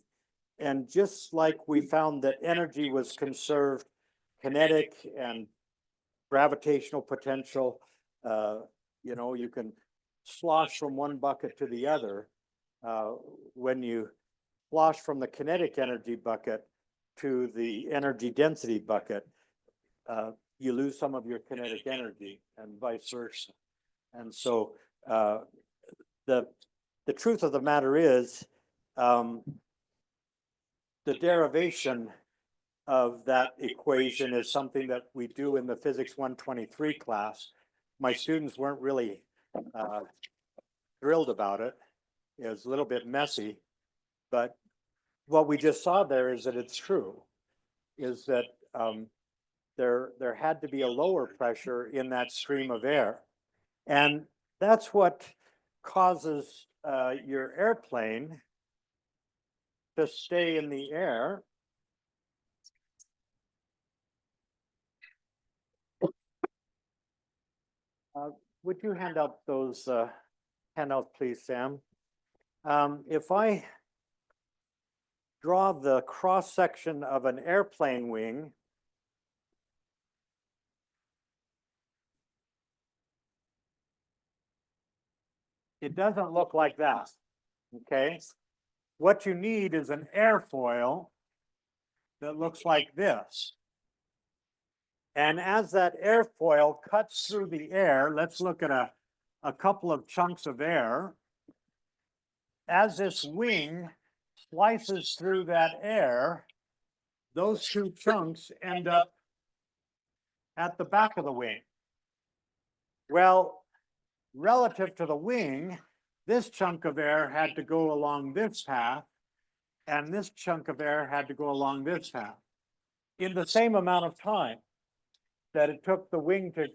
And just like we found that energy was conserved, kinetic and gravitational potential, you know, you can slosh from one bucket to the other. When you slosh from the kinetic energy bucket to the energy density bucket, you lose some of your kinetic energy and vice versa. And so the truth of the matter is, the derivation of that equation is something that we do in the Physics 123 class. My students weren't really thrilled about it. It was a little bit messy, but what we just saw there is that it's true, is that there had to be a lower pressure in that stream of air. And that's what causes your airplane to stay in the air. Would you hand out those handouts, please, Sam? If I draw the cross section of an airplane wing, it doesn't look like that, okay? What you need is an airfoil that looks like this. And as that airfoil cuts through the air, let's look at a couple of chunks of air. As this wing slices through that air, those two chunks end up at the back of the wing. Well, relative to the wing, this chunk of air had to go along this path, and this chunk of air had to go along this path in the same amount of time that it took the wing to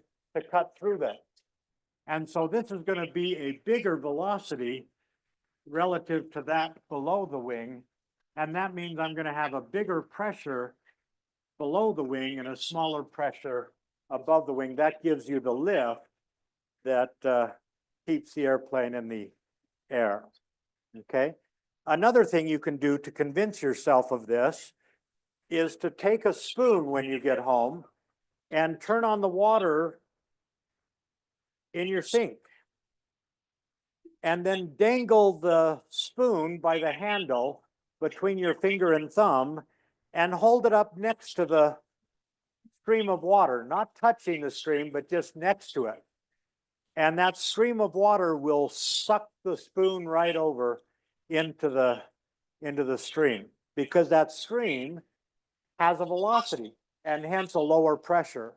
cut through that. And so this is going to be a bigger velocity relative to that below the wing. And that means I'm going to have a bigger pressure below the wing and a smaller pressure above the wing. That gives you the lift that keeps the airplane in the air. Okay. Another thing you can do to convince yourself of this is to take a spoon when you get home and turn on the water in your sink. And then dangle the spoon by the handle between your finger and thumb and hold it up next to the stream of water, not touching the stream, but just next to it. And that stream of water will suck the spoon right over into the stream, because that stream has a velocity and hence a lower pressure.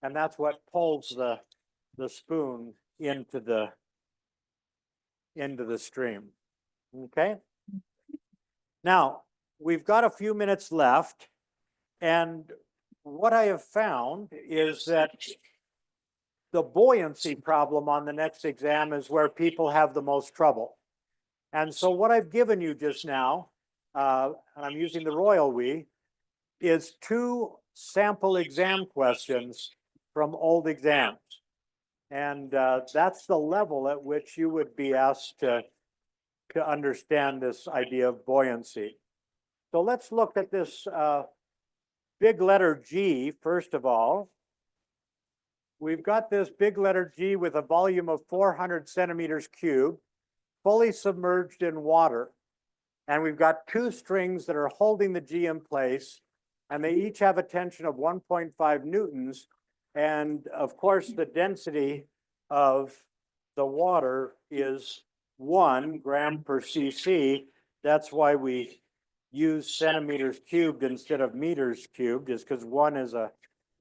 And that's what pulls the spoon into the stream. Okay. Now, we've got a few minutes left, and what I have found is that the buoyancy problem on the next exam is where people have the most trouble. And so what I've given you just now, and I'm using the royal we, is 2 sample exam questions from old exams. And that's the level at which you would be asked to understand this idea of buoyancy. So let's look at this big letter G, first of all. We've got this big letter G with a volume of 400 centimeters cubed, fully submerged in water. And we've got 2 strings that are holding the G in place, and they each have a tension of 1.5 newtons. And of course, the density of the water is 1 gram per cc. That's why we use centimeters cubed instead of meters cubed, is because 1 is a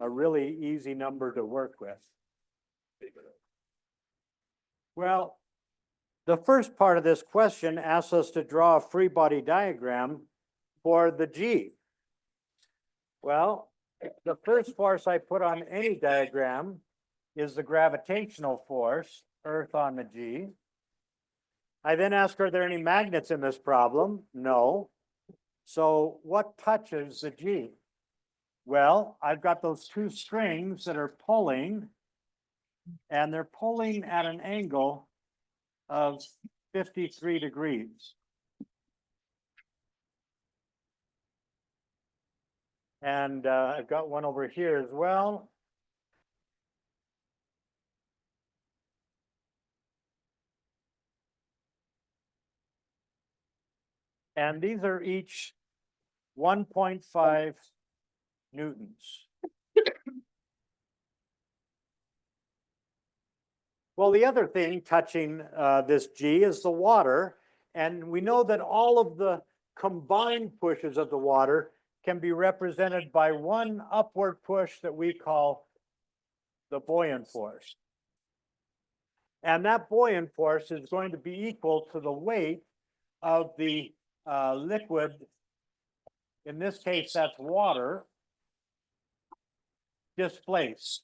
really easy number to work with. Well, the first part of this question asks us to draw a free body diagram for the G. Well, the first force I put on any diagram is the gravitational force, Earth on the G. I then ask, are there any magnets in this problem? No. So what touches the G? Well, I've got those 2 strings that are pulling, and they're pulling at an angle of 53 degrees. And I've got one over here as well. And these are each 1.5 newtons. Well, the other thing touching this G is the water. And we know that all of the combined pushes of the water can be represented by one upward push that we call the buoyant force. And that buoyant force is going to be equal to the weight of the liquid. In this case, that's water displaced.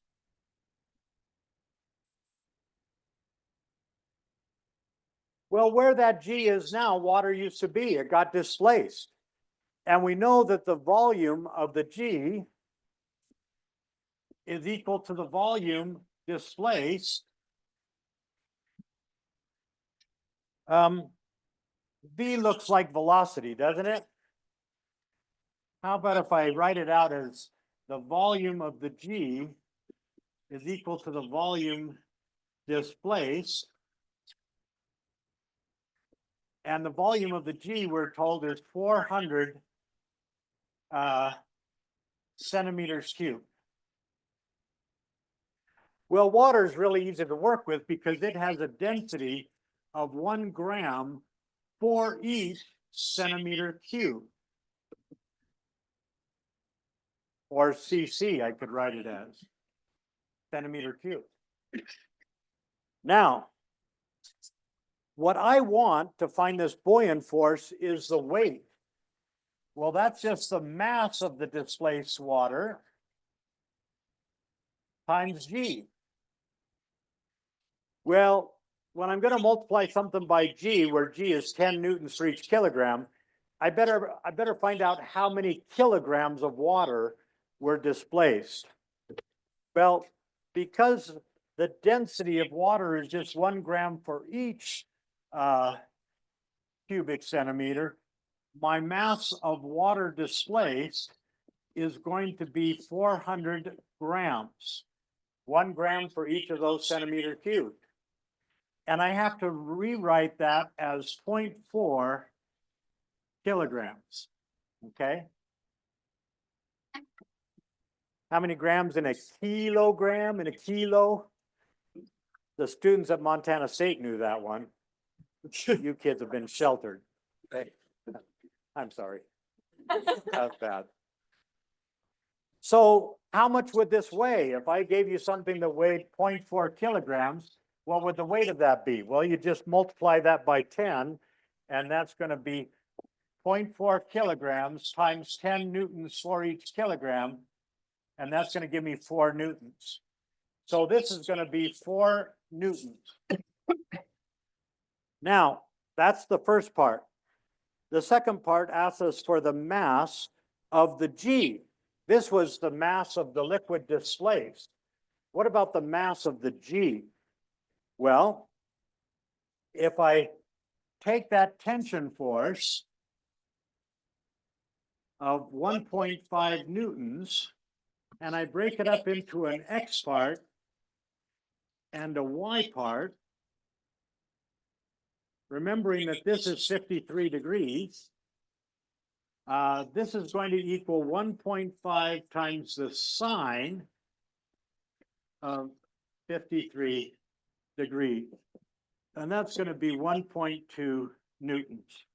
Well, where that G is now, water used to be, it got displaced. And we know that the volume of the G is equal to the volume displaced. V looks like velocity, doesn't it? How about if I write it out as the volume of the G is equal to the volume displaced. And the volume of the G, we're told, is 400 centimeters cubed. Well, water is really easy to work with because it has a density of 1 gram for each centimeter cubed. Or cc, I could write it as centimeter cubed. Now, what I want to find this buoyant force is the weight. Well, that's just the mass of the displaced water times G. Well, when I'm going to multiply something by G, where G is 10 newtons for each kilogram, I better find out how many kilograms of water were displaced. Well, because the density of water is just 1 gram for each cubic centimeter, my mass of water displaced is going to be 400 grams, 1 gram for each of those centimeter cubed. And I have to rewrite that as 0.4 kilograms, okay? How many grams in a kilogram in a kilo? The students at Montana State knew that one. You kids have been sheltered. Hey, I'm sorry. That's bad. So how much would this weigh? If I gave you something that weighed 0.4 kilograms, what would the weight of that be? Well, you just multiply that by 10, and that's going to be 0.4 kilograms times 10 newtons for each kilogram, and that's going to give me 4 newtons. So this is going to be 4 newtons. Now, that's the first part. The second part asks us for the mass of the G. This was the mass of the liquid displaced. What about the mass of the G? Well, if I take that tension force of 1.5 newtons and I break it up into an X part and a Y part, remembering that this is 53 degrees, this is going to equal 1.5 times the sine of 53 degrees. And that's going to be 1.2 newtons.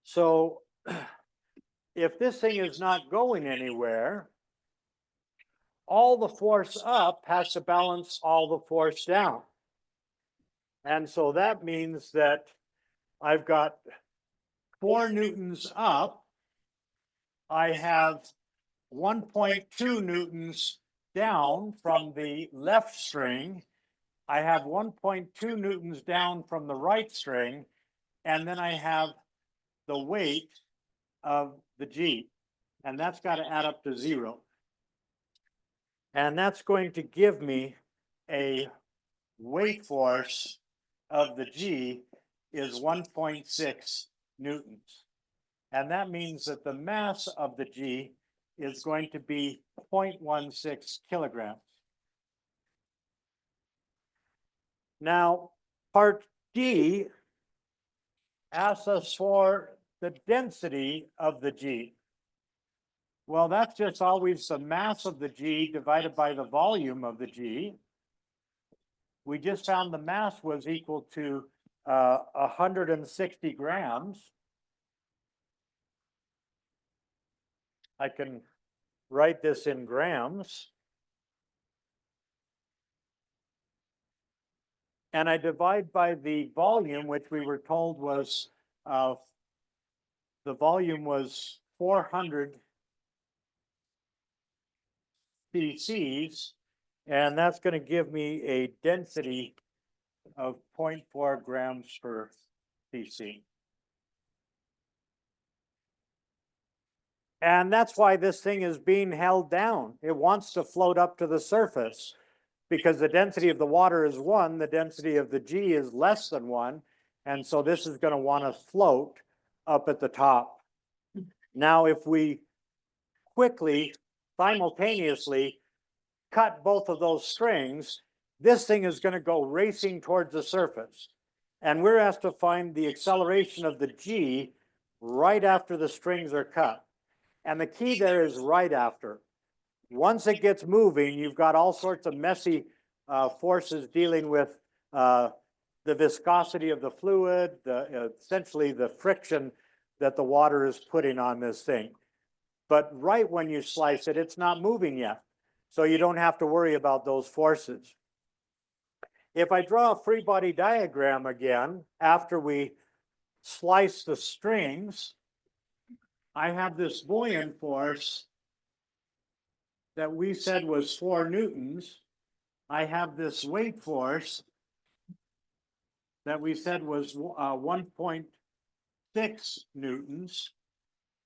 So if this thing is not going anywhere, all the force up has to balance all the force down. And so that means that I've got 4 newtons up. I have 1.2 newtons down from the left string. I have 1.2 newtons down from the right string. And then I have the weight of the G. And that's got to add up to 0. And that's going to give me a weight force of the G is 1.6 newtons. And that means that the mass of the G is going to be 0.16 kilograms. Now, part D asks us for the density of the G. Well, that's just always the mass of the G divided by the volume of the G. We just found the mass was equal to 160 grams. I can write this in grams. And I divide by the volume, which we were told was, the volume was 400 cc's, and that's going to give me a density of 0.4 grams per cc. And that's why this thing is being held down. It wants to float up to the surface because the density of the water is 1, the density of the G is less than 1. And so this is going to want to float up at the top. Now, if we quickly, simultaneously cut both of those strings, this thing is going to go racing towards the surface. And we're asked to find the acceleration of the G right after the strings are cut. And the key there is right after. Once it gets moving, you've got all sorts of messy forces dealing with the viscosity of the fluid, essentially the friction that the water is putting on this thing. But right when you slice it, it's not moving yet. So you don't have to worry about those forces. If I draw a free body diagram again, after we slice the strings, I have this buoyant force that we said was 4 newtons. I have this weight force that we said was 1.6 newtons.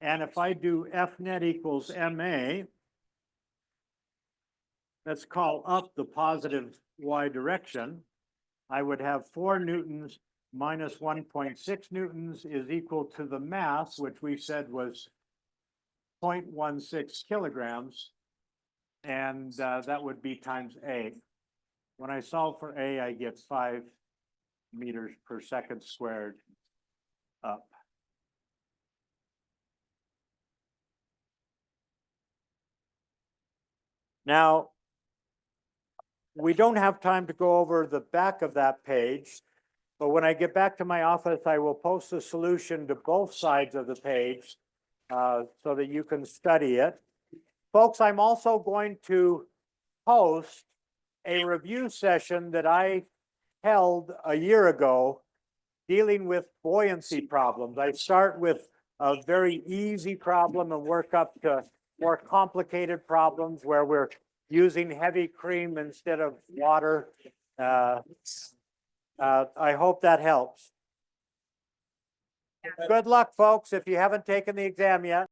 And if I do F net equals MA, let's call up the positive Y direction, I would have 4 newtons minus 1.6 newtons is equal to the mass, which we said was 0.16 kilograms. And that would be times A. When I solve for A, I get 5 meters per second squared up. Now, we don't have time to go over the back of that page, but when I get back to my office, I will post the solution to both sides of the page so that you can study it. Folks, I'm also going to post a review session that I held a year ago dealing with buoyancy problems. I start with a very easy problem and work up to more complicated problems where we're using heavy cream instead of water. I hope that helps. Good luck, folks, if you haven't taken the exam yet.